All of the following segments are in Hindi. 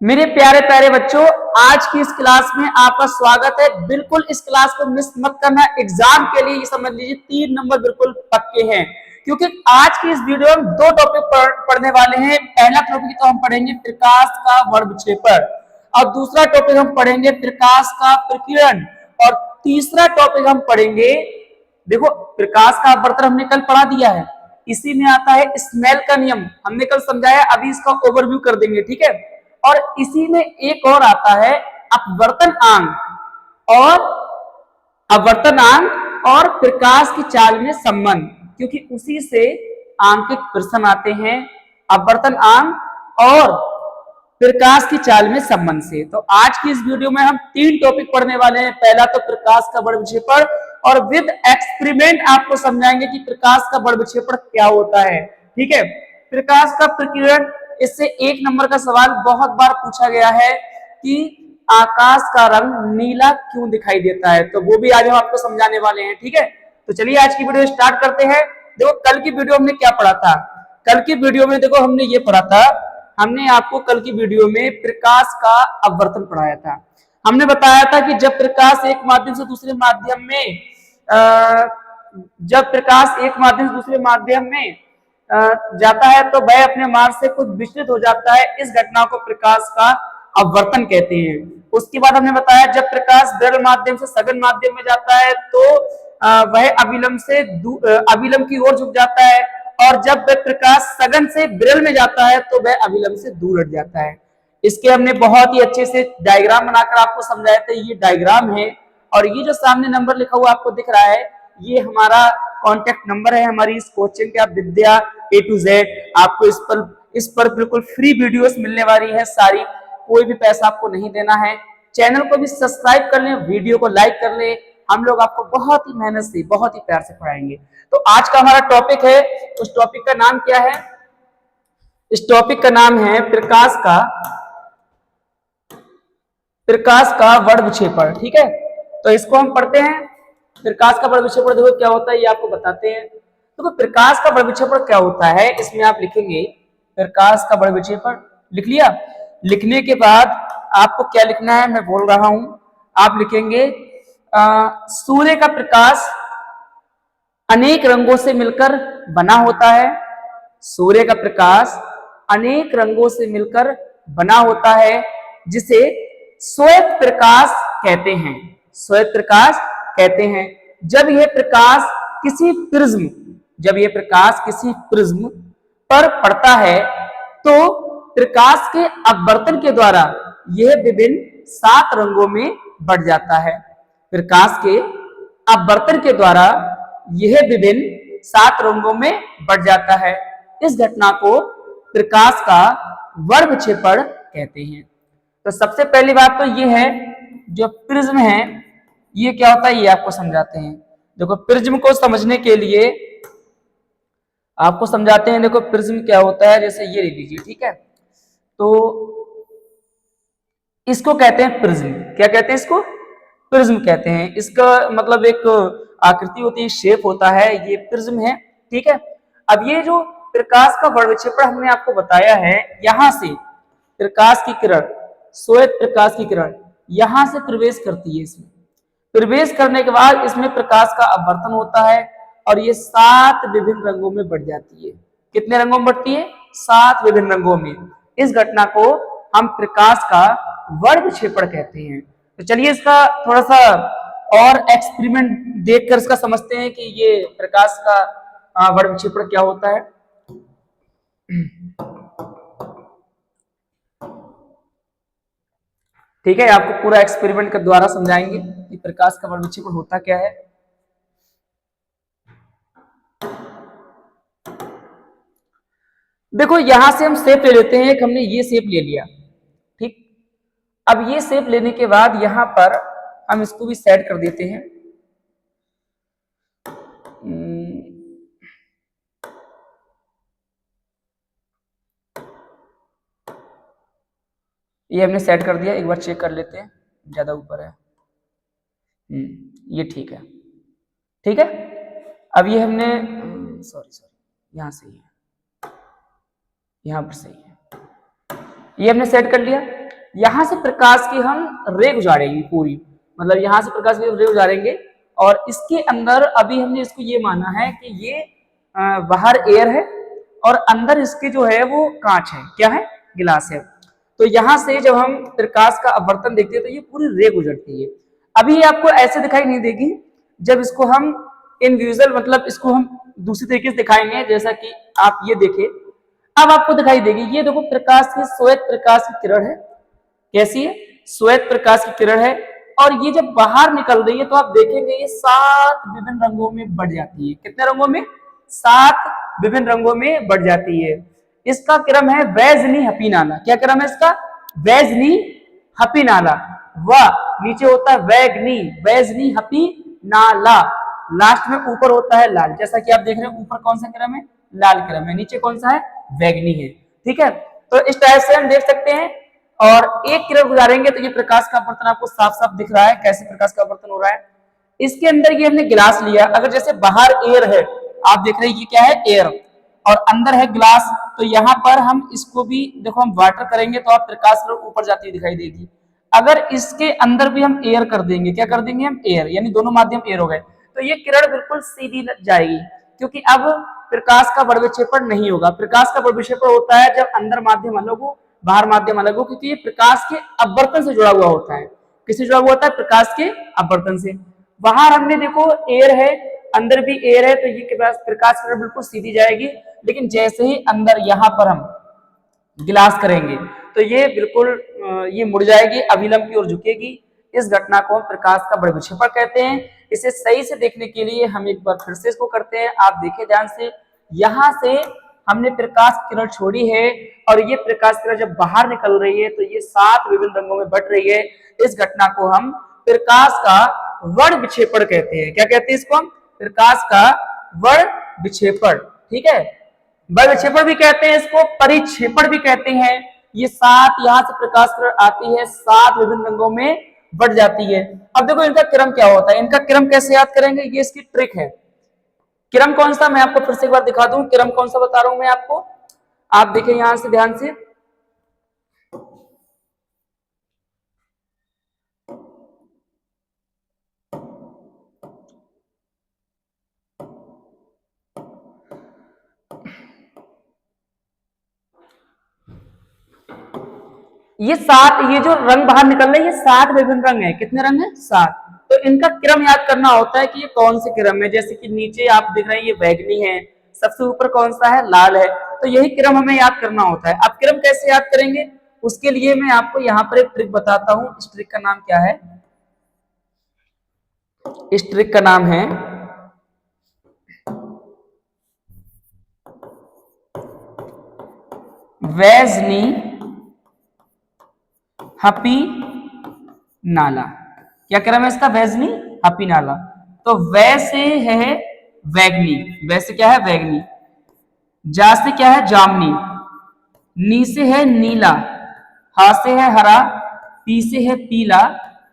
मेरे प्यारे प्यारे बच्चों, आज की इस क्लास में आपका स्वागत है। बिल्कुल इस क्लास को मिस मत करना। एग्जाम के लिए ये समझ लीजिए 3 नंबर बिल्कुल पक्के हैं, क्योंकि आज की इस वीडियो में 2 टॉपिक पढ़ने वाले हैं। पहला टॉपिक तो हम पढ़ेंगे प्रकाश का वर्णक्षेपण, और दूसरा टॉपिक हम पढ़ेंगे प्रकाश का प्रकीर्णन, और तीसरा टॉपिक हम पढ़ेंगे, देखो प्रकाश का अपवर्तन हमने कल पढ़ा दिया है, इसी में आता है स्नेल का नियम, हमने कल समझाया, अभी इसका ओवरव्यू कर देंगे, ठीक है। और इसी में एक और आता है अपवर्तन अंक और प्रकाश की चाल में संबंध, क्योंकि उसी से आंकिक प्रश्न आते हैं, अपवर्तन अंक और प्रकाश की चाल में संबंध से। तो आज की इस वीडियो में हम 3 टॉपिक पढ़ने वाले हैं। पहला तो प्रकाश का वर्णक्षेपण, और विद एक्सपेरिमेंट आपको समझाएंगे कि प्रकाश का वर्णक्षेपण क्या होता है, ठीक है। प्रकाश का प्रकीर्णन, इससे 1 नंबर का सवाल बहुत बार पूछा गया है कि आकाश का रंग नीला क्यों दिखाई देता है, तो वो भी आज हम आपको समझाने वाले हैं, ठीक है। तो चलिए आज की वीडियो स्टार्ट करते हैं। देखो कल की वीडियो हमने क्या पढ़ा था, कल की वीडियो में देखो हमने ये पढ़ा था, हमने आपको कल की वीडियो में प्रकाश का अपवर्तन पढ़ाया था। हमने बताया था कि जब प्रकाश एक माध्यम से दूसरे माध्यम में जाता है तो वह अपने मार्ग से कुछ विचलित हो जाता है। इस घटना को प्रकाश का अपवर्तन कहते हैं। उसके बाद हमने बताया जब प्रकाश विरल माध्यम से सघन माध्यम में जाता है तो वह अविलंब की ओर झुक जाता है, और जब वह प्रकाश सघन से विरल में जाता है तो वह अविलंब से दूर हट जाता है। इसके हमने बहुत ही अच्छे से डायग्राम बनाकर आपको समझाया था। ये डायग्राम है, और ये जो सामने नंबर लिखा हुआ आपको दिख रहा है, ये हमारा कॉन्टेक्ट नंबर है हमारी इस कोचिंग के। आप विद्या A to Z, आपको इस पर बिल्कुल फ्री वीडियोस मिलने वाली है सारी, कोई भी पैसा आपको नहीं देना है। चैनल को भी सब्सक्राइब कर लें, वीडियो को लाइक कर लें, हम लोग आपको बहुत ही मेहनत से बहुत ही प्यार से पढ़ाएंगे। तो आज का हमारा टॉपिक है, उस टॉपिक का नाम क्या है? इस टॉपिक का नाम है प्रकाश का वर्णक्षेपण, ठीक है। तो इसको हम पढ़ते हैं। प्रकाश का वर्णक्षेपण देखो क्या होता है, ये आपको बताते हैं। तो प्रकाश का वर्णक्षेपण क्या होता है, इसमें आप लिखेंगे प्रकाश का वर्णक्षेपण, लिख लिया। लिखने के बाद आपको क्या लिखना है, मैं बोल रहा हूं, आप लिखेंगे सूर्य का प्रकाश अनेक रंगों से मिलकर बना होता है। सूर्य का प्रकाश अनेक रंगों से मिलकर बना होता है, जिसे श्वेत प्रकाश कहते हैं। श्वेत प्रकाश कहते हैं। जब यह प्रकाश किसी प्रिज्म पर पड़ता है तो प्रकाश के अपवर्तन के द्वारा यह विभिन्न 7 रंगों में बढ़ जाता है। प्रकाश के अपवर्तन के द्वारा यह विभिन्न 7 रंगों में बढ़ जाता है। इस घटना को प्रकाश का वर्णक्षेपण कहते हैं। तो सबसे पहली बात तो ये है, जो प्रिज्म है ये क्या होता है, ये आपको समझाते हैं। देखो प्रिज्म को समझने के लिए आपको समझाते हैं। देखो प्रिज्म क्या होता है, जैसे ये ले लीजिए, ठीक है। तो इसको कहते हैं प्रिज्म। क्या कहते हैं इसको? प्रिज्म कहते हैं। इसका मतलब एक आकृति होती है, शेप होता है, ये प्रिज्म है, ठीक है। अब ये जो प्रकाश का वर्णक्षेपण हमने आपको बताया है, यहां से प्रकाश की किरण, श्वेत प्रकाश की किरण यहां से प्रवेश करती है। इसमें प्रवेश करने के बाद इसमें प्रकाश का अपवर्तन होता है, और ये 7 विभिन्न रंगों में बढ़ जाती है। कितने रंगों में बढ़ती है? 7 विभिन्न रंगों में। इस घटना को हम प्रकाश का वर्णक्षेपण कहते हैं। तो चलिए इसका थोड़ा सा और एक्सपेरिमेंट देखकर इसका समझते हैं कि ये प्रकाश का वर्णक्षेपण क्या होता है। ठीक है, आपको पूरा एक्सपेरिमेंट के द्वारा समझाएंगे कि प्रकाश का वर्णक्षेपण होता क्या है। देखो यहां से हम शेप ले लेते हैं, एक हमने ये शेप ले लिया, ठीक। अब ये शेप लेने के बाद यहां पर हम इसको भी सेट कर देते हैं। ये हमने सेट कर दिया, एक बार चेक कर लेते हैं, ज्यादा ऊपर है। ये ठीक है, ठीक है। अब ये हमने सॉरी यहां से ही है, यहां पर सही है, ये हमने सेट कर लिया। यहां से प्रकाश की हम रे गुजारेंगे पूरी, मतलब यहां से प्रकाश की रे गुजारेंगे और इसके अंदर अभी हमने इसको ये माना है कि ये बाहर एयर है और अंदर इसके जो है वो कांच है, क्या है, गिलास है। तो यहां से जब हम प्रकाश का अपवर्तन देखते हैं तो ये पूरी रे गुजरती है। अभी आपको ऐसे दिखाई नहीं देगी, जब इसको हम इनविजुअल मतलब इसको हम दूसरी तरीके से दिखाएंगे, जैसा कि आप ये देखें, अब आपको दिखाई देगी। ये देखो प्रकाश की श्वेत प्रकाश की किरण है, कैसी है, श्वेत प्रकाश की किरण है और ये जब बाहर निकल रही है तो आप देखेंगे ये 7 विभिन्न रंगों में बढ़ जाती है। कितने रंगों में, 7 विभिन्न रंगों में बढ़ जाती है। इसका क्रम है वैजनी हपीनाला। क्या क्रम है इसका, वैजनी हपीनाला। व नीचे होता है वैगनी, वैजनी हपीनाला, लास्ट में ऊपर होता है लाल। जैसा कि आप देख रहे हैं ऊपर कौन सा क्रम है, लाल क्रम है, नीचे कौन सा है, वैगनी है। ठीक है, तो इस टाइप से हम देख सकते हैं। और एक किरण गुजारेंगे तो ये प्रकाश का अपवर्तन आपको साफ साफ दिख रहा है, कैसे प्रकाश का अपवर्तन हो रहा है। इसके अंदर ये हमने गिलास लिया, अगर जैसे बाहर एयर है, आप देख रहे हैं ये क्या है, एयर, और अंदर है ग्लास, तो यहाँ पर हम इसको भी देखो हम वाटर करेंगे तो आप प्रकाश ऊपर जाती हुई दिखाई देगी। अगर इसके अंदर भी हम एयर कर देंगे, क्या कर देंगे हम, एयर, यानी दोनों माध्यम एयर हो गए, तो ये किरण बिल्कुल सीधी जाएगी, क्योंकि अब प्रकाश का बड़ विक्षेपण नहीं होगा। प्रकाश का बड़ विक्षेपण होता है जब अंदर माध्यम अलग हो, बाहर माध्यम अलग हो, क्योंकि ये प्रकाश के अपवर्तन से जुड़ा हुआ होता है। किससे जुड़ा हुआ होता है, प्रकाश के अपवर्तन से। बाहर हमने देखो एयर है, अंदर भी एयर है, तो ये प्रकाश किरण बिल्कुल सीधी जाएगी। लेकिन जैसे ही अंदर यहाँ पर हम गिलास करेंगे तो ये बिल्कुल ये मुड़ जाएगी, अभिलंब की ओर झुकेगी। इस घटना को हम प्रकाश का बड़ विक्षेपण कहते हैं। इसे सही से देखने के लिए हम एक बार फिर से इसको करते हैं। आप देखिए ध्यान से, यहां से हमने प्रकाश किरण छोड़ी है और ये प्रकाश किरण जब बाहर निकल रही है तो ये 7 विभिन्न रंगों में बट रही है। इस घटना को हम प्रकाश का वर्ण विक्षेपण कहते हैं। क्या कहते हैं इसको हम, प्रकाश का वर्ण विक्षेपण। ठीक है, वर्ण विक्षेपण भी कहते हैं इसको, परिक्षेपण भी कहते हैं। ये 7 यहां से प्रकाश किरण आती है, 7 विभिन्न रंगों में बढ़ जाती है। अब देखो इनका क्रम क्या होता है, इनका क्रम कैसे याद करेंगे, ये इसकी ट्रिक है। क्रम कौन सा, मैं आपको फिर से एक बार दिखा दूं, क्रम कौन सा बता रहा हूं मैं आपको। आप देखें यहां से ध्यान से, ये 7, ये जो रंग बाहर निकल रहे हैं, ये 7 विभिन्न रंग है। कितने रंग है, 7। तो इनका क्रम याद करना होता है कि ये कौन से क्रम है। जैसे कि नीचे आप देख रहे हैं ये बैगनी है, सबसे ऊपर कौन सा है, लाल है। तो यही क्रम हमें याद करना होता है। अब क्रम कैसे याद करेंगे, उसके लिए मैं आपको यहाँ पर एक ट्रिक बताता हूँ। इस ट्रिक का नाम क्या है, इस ट्रिक का नाम है वैजनी हपी नाला। क्या क्रम है इसका, वैजनी हपी नाला। तो वैसे है वैगनी, वैसे क्या है, वैगनी। जा से क्या है, जामनी। नी से है नीला। हा से है हरा। पी से है पीला।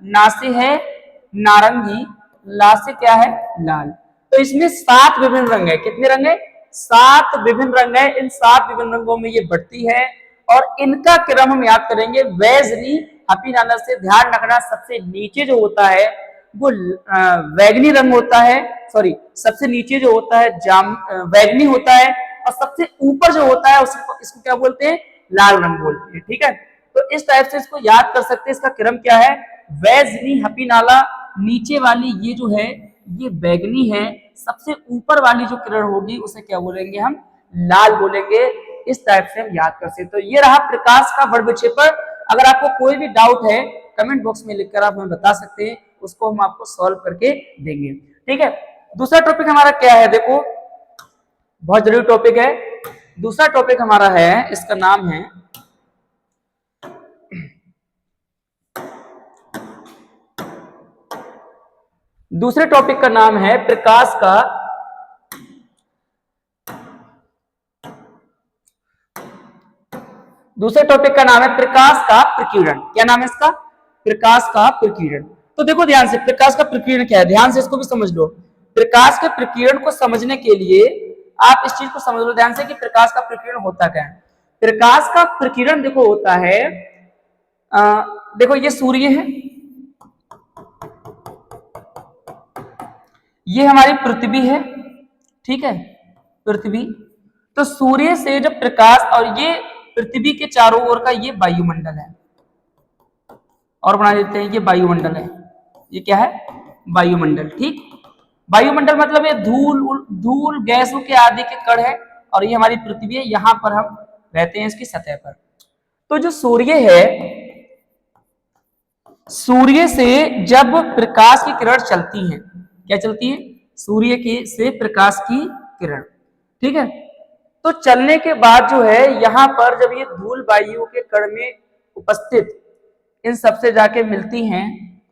ना से है नारंगी। ला से क्या है, लाल। तो इसमें 7 विभिन्न रंग है। कितने रंग है, 7 विभिन्न रंग है। इन 7 विभिन्न रंगों में ये बढ़ती है और इनका क्रम हम याद करेंगे वैजनी हपी नाला से। ध्यान रखना, सबसे नीचे जो होता है वो वैगनी रंग होता है, सॉरी, सबसे नीचे जो होता है वैगनी होता है और सबसे ऊपर जो होता है इसको क्या बोलते हैं, लाल रंग बोलते हैं। ठीक है, तो इस टाइप से इसको याद कर सकते हैं। इसका क्रम क्या है, वैजनी हपी नाला। नीचे वाली ये जो है ये बैगनी है, सबसे ऊपर वाली जो किरण होगी उसे क्या बोलेंगे हम, लाल बोलेंगे। इस टाइप से हम याद कर सकते। तो ये रहा प्रकाश का वर्ण विक्षेपण। अगर आपको कोई भी डाउट है कमेंट बॉक्स में लिखकर आप हमें बता सकते हैं, उसको हम आपको सॉल्व करके देंगे। ठीक है, दूसरा टॉपिक हमारा क्या है, देखो बहुत जरूरी टॉपिक है। दूसरा टॉपिक हमारा है, इसका नाम है दूसरे टॉपिक का नाम है प्रकाश का दूसरे टॉपिक का नाम है प्रकाश का प्रकीर्णन। क्या नाम है इसका, प्रकाश का प्रकीर्णन। तो देखो ध्यान से, प्रकाश का प्रकीर्णन क्या है, ध्यान से इसको भी समझ लो। प्रकाश के प्रकीर्णन को समझने के लिए आप इस चीज को समझ लो ध्यान से कि प्रकाश का प्रकीर्णन होता क्या है। प्रकाश का प्रकीर्णन देखो होता है देखो ये सूर्य है, ये हमारी पृथ्वी है, ठीक है, पृथ्वी। तो सूर्य से जब प्रकाश, और ये पृथ्वी के चारों ओर का ये वायुमंडल है, और बना देते हैं ये वायुमंडल है, ये क्या है, वायुमंडल, ठीक। वायुमंडल मतलब ये धूल धूल गैसों के आदि के कण है, और ये हमारी पृथ्वी है, यहां पर हम रहते हैं इसकी सतह पर। तो जो सूर्य है, सूर्य से जब प्रकाश की किरण चलती है, क्या चलती है, सूर्य के से प्रकाश की किरण, ठीक है। तो चलने के बाद जो है यहां पर जब ये धूल वायु के कण में उपस्थित इन सबसे जाके मिलती हैं,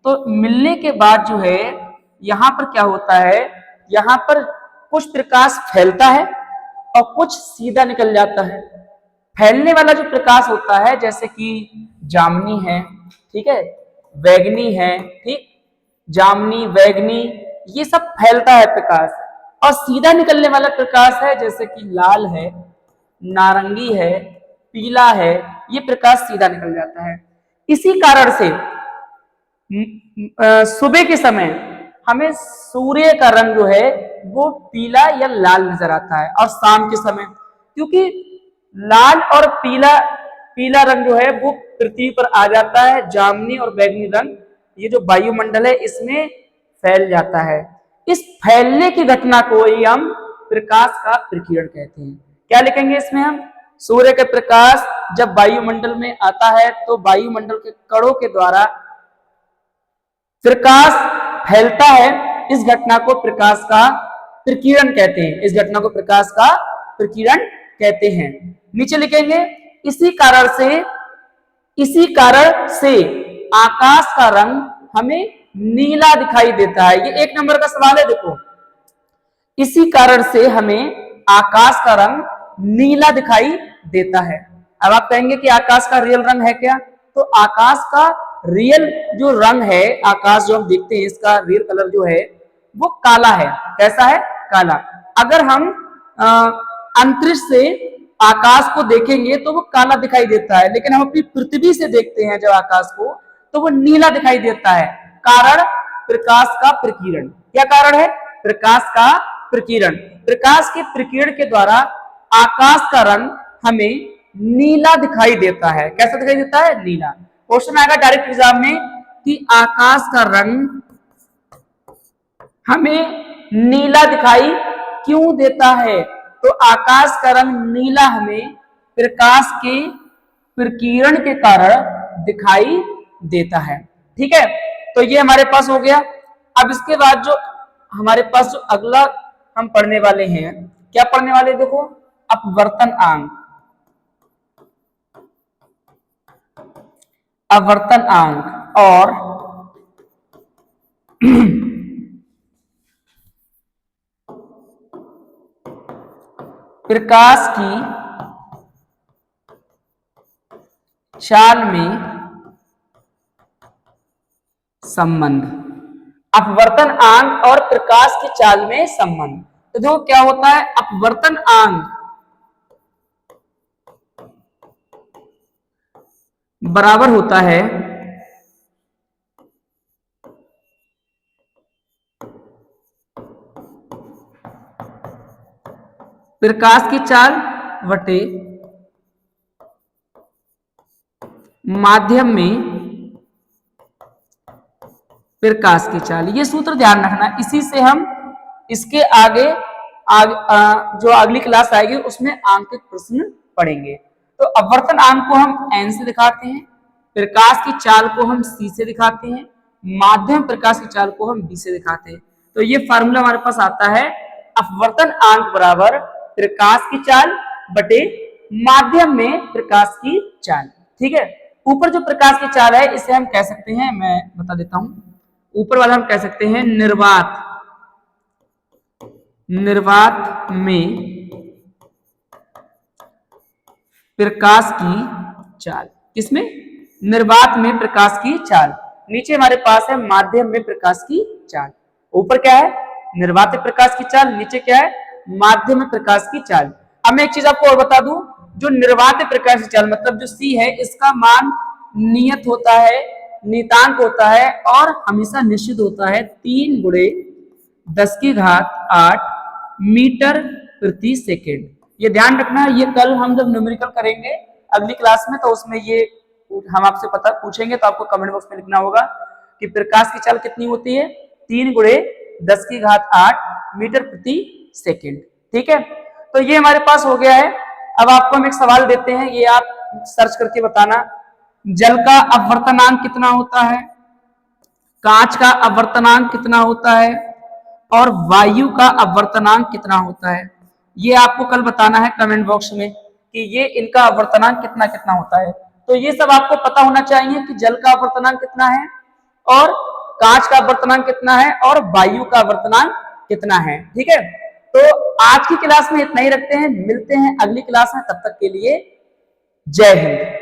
तो मिलने के बाद जो है यहां पर क्या होता है, यहां पर कुछ प्रकाश फैलता है और कुछ सीधा निकल जाता है। फैलने वाला जो प्रकाश होता है, जैसे कि जामनी है, ठीक है, वैगनी है, ठीक, जामनी वैगनी, ये सब फैलता है प्रकाश। और सीधा निकलने वाला प्रकाश है, जैसे कि लाल है, नारंगी है, पीला है, ये प्रकाश सीधा निकल जाता है। इसी कारण से सुबह के समय हमें सूर्य का रंग जो है वो पीला या लाल नजर आता है, और शाम के समय क्योंकि लाल और पीला पीला रंग जो है वो पृथ्वी पर आ जाता है, जामुनी और बैंगनी रंग ये जो वायुमंडल है इसमें फैल जाता है। इस फैलने की घटना को ही हम प्रकाश का प्रकीर्णन कहते हैं। क्या लिखेंगे इसमें हम, सूर्य का प्रकाश जब वायुमंडल में आता है तो वायुमंडल के कणों के द्वारा प्रकाश फैलता है, इस घटना को प्रकाश का प्रकीर्णन कहते हैं, इस घटना को प्रकाश का प्रकीर्णन कहते हैं। नीचे लिखेंगे इसी कारण से आकाश का रंग हमें नीला दिखाई देता है। ये 1 नंबर का सवाल है, देखो, इसी कारण से हमें आकाश का रंग नीला दिखाई देता है। अब आप कहेंगे कि आकाश का रियल रंग है क्या, तो आकाश का रियल जो रंग है, आकाश जो हम देखते हैं इसका रियल कलर जो है वो काला है। कैसा है, काला। अगर हम अंतरिक्ष से आकाश को देखेंगे तो वो काला दिखाई देता है, लेकिन हम अपनी पृथ्वी से देखते हैं जब आकाश को तो वो नीला दिखाई देता है। कारण प्रकाश का प्रकीर्णन। क्या कारण है, प्रकाश का प्रकीर्णन। प्रकाश के प्रकीर्णन के द्वारा आकाश का रंग हमें नीला दिखाई देता है। कैसा दिखाई देता है, नीला। क्वेश्चन आएगा डायरेक्ट एग्जाम में कि आकाश का रंग हमें नीला दिखाई क्यों देता है, तो आकाश का रंग नीला हमें प्रकाश के प्रकीर्णन के कारण दिखाई देता है। ठीक है, तो ये हमारे पास हो गया। अब इसके बाद जो हमारे पास जो अगला हम पढ़ने वाले हैं, क्या पढ़ने वाले, देखो, अपवर्तन अंग। अपवर्तन अंग और प्रकाश की चाल में संबंध। अपवर्तन अंग और प्रकाश की चाल में संबंध। तो देखो क्या होता है, अपवर्तन अंग बराबर होता है प्रकाश की चाल बटे माध्यम में प्रकाश की चाल। ये सूत्र ध्यान रखना, इसी से हम इसके आगे जो अगली क्लास आएगी उसमें आंकित प्रश्न पढ़ेंगे। तो अपवर्तन अंग को हम n से दिखाते हैं, प्रकाश की चाल को हम c से दिखाते हैं, माध्यम प्रकाश की चाल को हम b से दिखाते हैं। तो ये फार्मूला हमारे पास आता है, अपवर्तन अंग बराबर प्रकाश की चाल बटे माध्यम में प्रकाश की चाल। ठीक है, ऊपर जो प्रकाश की चाल है इसे हम कह सकते हैं, मैं बता देता हूं, ऊपर वाला हम कह सकते हैं निर्वात में प्रकाश की चाल। किसमें, निर्वात में प्रकाश की चाल। नीचे हमारे पास है माध्यम में प्रकाश की चाल। ऊपर क्या है, निर्वात प्रकाश की चाल, नीचे क्या है, माध्यम में प्रकाश की चाल। अब मैं एक चीज आपको और बता दूं, जो निर्वात प्रकाश की चाल मतलब जो C है, इसका मान नियत होता है, नियतांक होता है और हमेशा निश्चित होता है 3 गुणे 10 की घात 8 मीटर प्रति सेकेंड। ये ध्यान रखना, ये कल हम जब न्यूमेरिकल करेंगे अगली क्लास में तो उसमें ये हम आपसे पता पूछेंगे तो आपको कमेंट बॉक्स में लिखना होगा कि प्रकाश की चाल कितनी होती है, 3 गुणे 10 की घात 8 मीटर प्रति सेकेंड। ठीक है, तो ये हमारे पास हो गया है। अब आपको हम एक सवाल देते हैं, ये आप सर्च करके बताना। जल का अपवर्तनांक कितना होता है, कांच का अपवर्तनांक कितना होता है और वायु का अपवर्तनांक कितना होता है। ये आपको कल बताना है कमेंट बॉक्स में कि ये इनका अपवर्तनांक कितना कितना होता है। तो ये सब आपको पता होना चाहिए कि जल का अपवर्तनांक कितना है और कांच का अपवर्तनांक कितना है और वायु का अपवर्तनांक कितना है। ठीक है, तो आज की क्लास में इतना ही रखते हैं, मिलते हैं अगली क्लास में, तब तक के लिए जय हिंद।